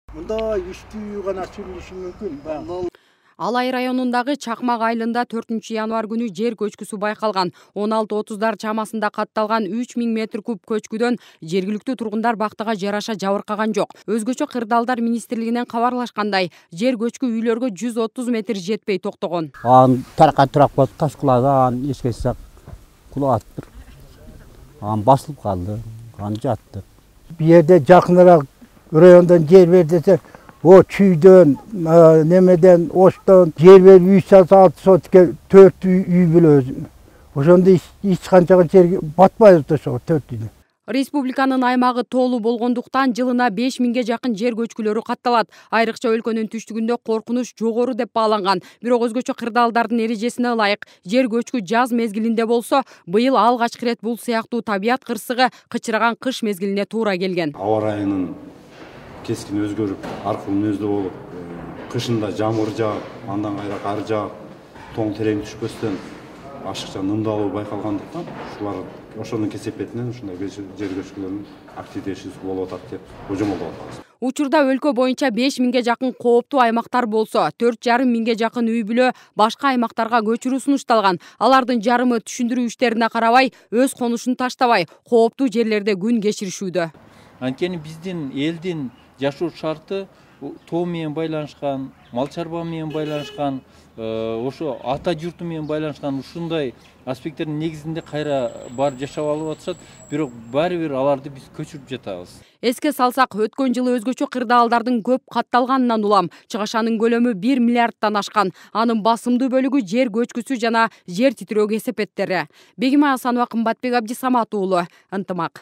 Мындай үстү гана сүрүлүшү мүмкүн. Алай районундагы Чакмак айылында 4 январ күнү жер көчкүсү байкалган. 16:30 чамасында катталган 3000 метр куб көчкүдөн жергиликтүү тургундар бактыга жараша жабыркаган жок. Өзгөчө кырдаалдар министрлигинен кабарлашкандай, жер көчкү үйлөргө 130 метр жетпей токтогон. Таракан турак болуп таш кулаган, эскесак кулаптыр. Басылып калды, жатты. Бу жерде жакыныраак райондон жер бер десе, чүйдөн, немеден, оштон жер берип үй салса 6 сотке 4 үй бүлөбүз. Ошондо эч канчага жер батпайбыз ошого 4 үйдөн. Республиканын аймагы тоолуу болгондуктан жылына 5000ге жакын жер көчкүлөрү катталат. Айрыкча өлкөнүн түштүгүндө коркунуч жогору деп бааланган. Бирок өзгөчө кырдаалдардын эрежесине ылайык жер көчкү жаз мезгилинде болсо, быйыл алгачкы ирет бул сыяктуу табият кырсыгы кычыраган кыш мезгилине туура келген. Аба ырайынын кескин өзгөрүп, аркыл мүнөздүү болуп, кышында жамгыр жаап, андан кайра кар жаап, тоң терең түшпөстөн ашыкча нымдалуу байкалгандыктан, ушулар ошонун кесепетинен ушундай жер көчкүлөрүнүн активдешүүсү болуп атат деп божомолдоп атабыз. Учурда өлкө боюнча 5000ге жакын кооптуу аймактар болсо, 4,5 миңге жакын үй бүлө башка аймактарга көчүрүү сунушталган. Алардын жарымы түшүндүрүү иштерине карабай, өз конушун таштабай, кооптуу жерлерде күн кечиришүүдө. Анткени биздин элдин жашоо шарты тоо менен байланышкан, мал чарба менен байланышкан, ошо ата журту менен байланышкан ушундай аспекттердин негизинде кайра барып жашап алып атышат, бирок баары бир аларды биз көчүрүп жатабыз. Эске салсак, өткөн жылы өзгөчө кырдаалдардын көп катталганынан улам чыгашанын көлөмү 1 миллиардтан ашкан. Анын басымдуу бөлүгү жер көчкүсү жана жер титирөө кесепеттери. Бегимай Асанова, Кымбатбек Абдисамат уулу, Ынтымак.